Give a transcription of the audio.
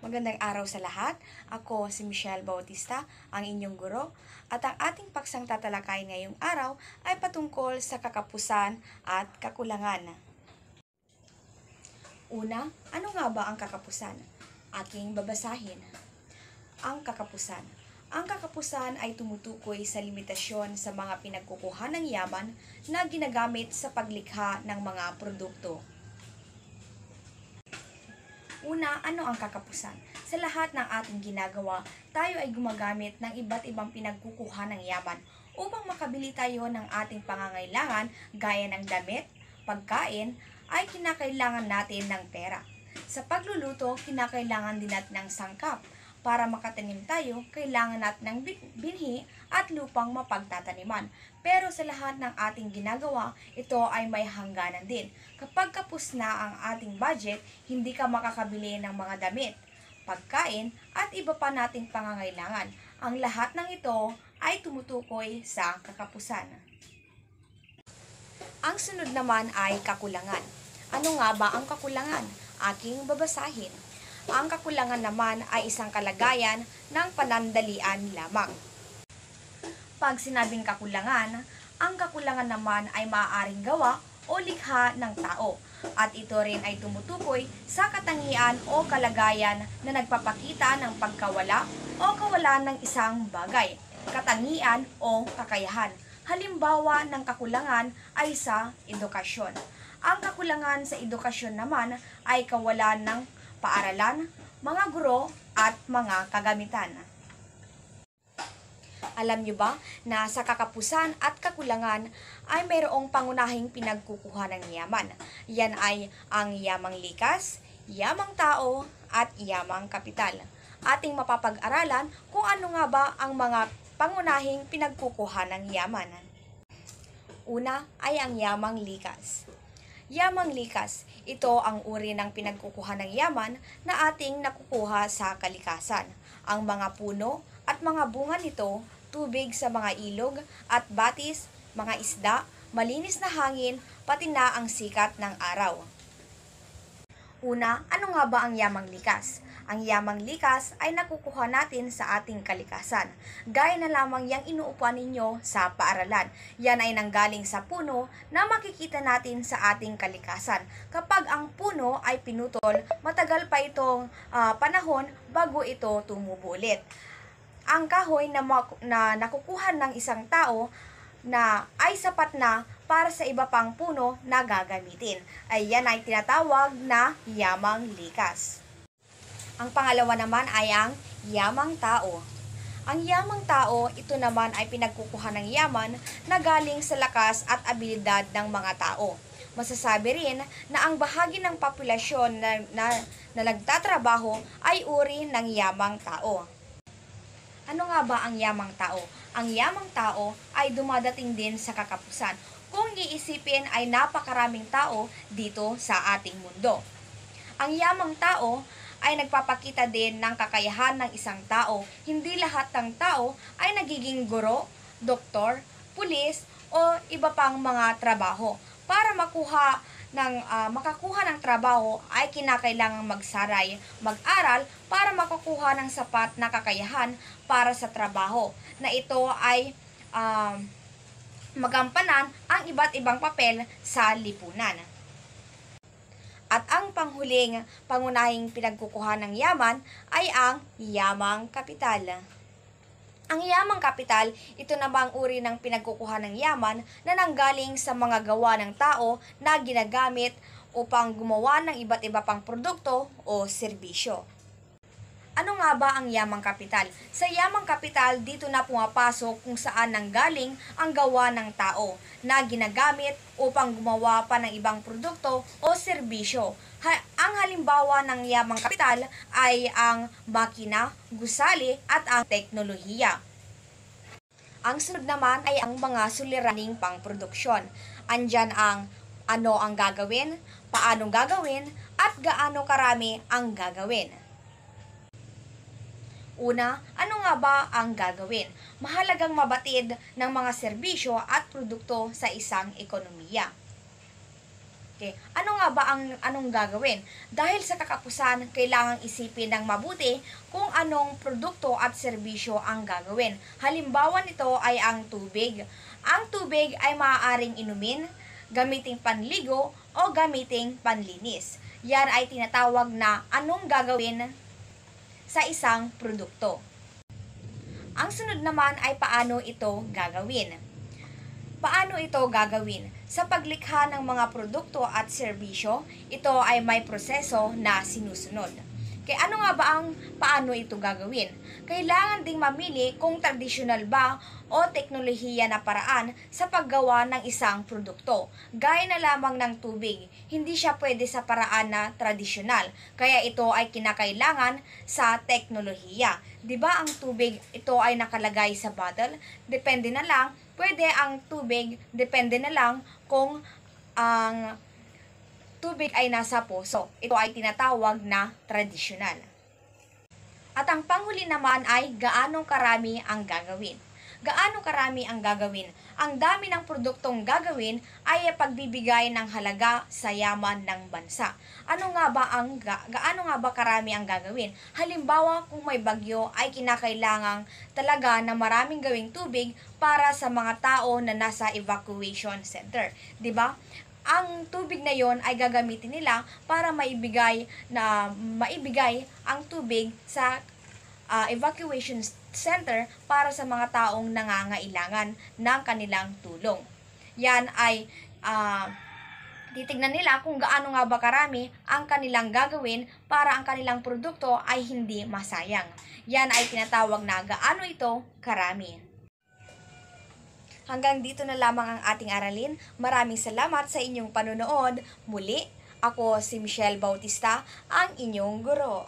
Magandang araw sa lahat. Ako si Michelle Bautista, ang inyong guro. At ang ating paksang tatalakay ngayong araw ay patungkol sa kakapusan at kakulangan. Una, ano nga ba ang kakapusan? Aking babasahin. Ang kakapusan. Ang kakapusan ay tumutukoy sa limitasyon sa mga pinagkukuha ng yaman na ginagamit sa paglikha ng mga produkto. Una, ano ang kakapusan? Sa lahat ng ating ginagawa, tayo ay gumagamit ng iba't ibang pinagkukuha ng yaman upang makabili tayo ng ating pangangailangan gaya ng damit, pagkain, ay kinakailangan natin ng pera. Sa pagluluto, kinakailangan din natin ng sangkap. Para makatanim tayo, kailangan natin ng binhi at lupang mapagtataniman. Pero sa lahat ng ating ginagawa, ito ay may hangganan din. Kapag kapos na ang ating budget, hindi ka makakabili ng mga damit, pagkain, at iba pa nating pangangailangan. Ang lahat ng ito ay tumutukoy sa kakapusan. Ang sunod naman ay kakulangan. Ano nga ba ang kakulangan? Aking babasahin. Ang kakulangan naman ay isang kalagayan ng panandalian lamang. Pag sinabing kakulangan, ang kakulangan naman ay maaaring gawa o likha ng tao, at ito rin ay tumutukoy sa katangian o kalagayan na nagpapakita ng pagkawala o kawalan ng isang bagay, katangian o kakayahan. Halimbawa ng kakulangan ay sa edukasyon. Ang kakulangan sa edukasyon naman ay kawalan ng paaralan, mga guro, at mga kagamitan. Alam nyo ba na sa kakapusan at kakulangan ay mayroong pangunahing pinagkukuha ng yaman? Yan ay ang yamang likas, yamang tao, at yamang kapital. Ating mapapag-aralan kung ano nga ba ang mga pangunahing pinagkukuha ng yaman. Una ay ang yamang likas. Yamang likas, ito ang uri ng pinagkukuha ng yaman na ating nakukuha sa kalikasan. Ang mga puno at mga bunga nito, tubig sa mga ilog at batis, mga isda, malinis na hangin, pati na ang sikat ng araw. Una, ano nga ba ang yamang likas? Ang yamang likas ay nakukuha natin sa ating kalikasan. Gaya na lamang yang inuupuan ninyo sa paaralan. Yan ay nanggaling sa puno na makikita natin sa ating kalikasan. Kapag ang puno ay pinutol, matagal pa itong panahon bago ito tumubo ulit. Ang kahoy na nakukuha ng isang tao na ay sapat na para sa iba pang puno na gagamitin. Ayan ay tinatawag na yamang likas. Ang pangalawa naman ay ang yamang tao. Ang yamang tao, ito naman ay pinagkukuha ng yaman na galing sa lakas at abilidad ng mga tao. Masasabi rin na ang bahagi ng populasyon na nagtatrabaho ay uri ng yamang tao. Ano nga ba ang yamang tao? Ang yamang tao ay dumadating din sa kakapusan. Kung iisipin ay napakaraming tao dito sa ating mundo. Ang yamang tao ay nagpapakita din ng kakayahan ng isang tao. Hindi lahat ng tao ay nagiging guro, doktor, pulis, o iba pang mga trabaho. Para makakuha ng trabaho ay kinakailangang magsaray, mag-aral para makakuha ng sapat na kakayahan para sa trabaho. Na ito ay magampanan ang iba't ibang papel sa lipunan. At ang panghuling pangunahing pinagkukuha ng yaman ay ang yamang kapital. Ang yamang kapital, ito namang uri ng pinagkukuha ng yaman na nanggaling sa mga gawa ng tao na ginagamit upang gumawa ng iba't iba pang produkto o serbisyo. Ano nga ba ang yamang kapital? Sa yamang kapital, dito na pumapasok kung saan nanggaling ang gawa ng tao na ginagamit upang gumawa pa ng ibang produkto o serbisyo. Ang halimbawa ng yamang kapital ay ang makina, gusali at ang teknolohiya. Ang sunod naman ay ang mga suliraning pangproduksyon. Andyan ang ano ang gagawin, paano gagawin, at gaano karami ang gagawin. Una, ano nga ba ang gagawin? Mahalagang mabatid ng mga serbisyo at produkto sa isang ekonomiya. Okay, ano nga ba ang anong gagawin? Dahil sa kakapusan, kailangang isipin ng mabuti kung anong produkto at serbisyo ang gagawin. Halimbawa nito ay ang tubig. Ang tubig ay maaaring inumin, gamiting panligo, o gamiting panlinis. Yan ay tinatawag na anong gagawin sa isang produkto. Ang sunod naman ay paano ito gagawin. Paano ito gagawin? Sa paglikha ng mga produkto at serbisyo, ito ay may proseso na sinusunod. Kaya ano nga ba ang paano ito gagawin? Kailangan ding mamili kung tradisyonal ba o teknolohiya na paraan sa paggawa ng isang produkto. Gaya na lamang ng tubig, hindi siya pwede sa paraan na tradisyonal. Kaya ito ay kinakailangan sa teknolohiya. 'Di ba ang tubig ito ay nakalagay sa bottle? Depende na lang, pwede ang tubig, depende na lang kung ang tubig ay nasa poso. Ito ay tinatawag na tradisyonal. At ang panghuli naman ay gaano karami ang gagawin. Gaano karami ang gagawin? Ang dami ng produktong gagawin ay pagbibigay ng halaga sa yaman ng bansa. Gaano nga ba karami ang gagawin? Halimbawa, kung may bagyo ay kinakailangang talaga na maraming gawing tubig para sa mga tao na nasa evacuation center, 'di ba? Ang tubig na yon ay gagamitin nila para maibigay ang tubig sa evacuation center para sa mga taong nangangailangan ng kanilang tulong. Yan ay titignan nila kung gaano nga ba karami ang kanilang gagawin para ang kanilang produkto ay hindi masayang. Yan ay tinatawag na gaano ito karami. Hanggang dito na lamang ang ating aralin. Maraming salamat sa inyong panonood. Muli, ako si Michelle Bautista, ang inyong guro.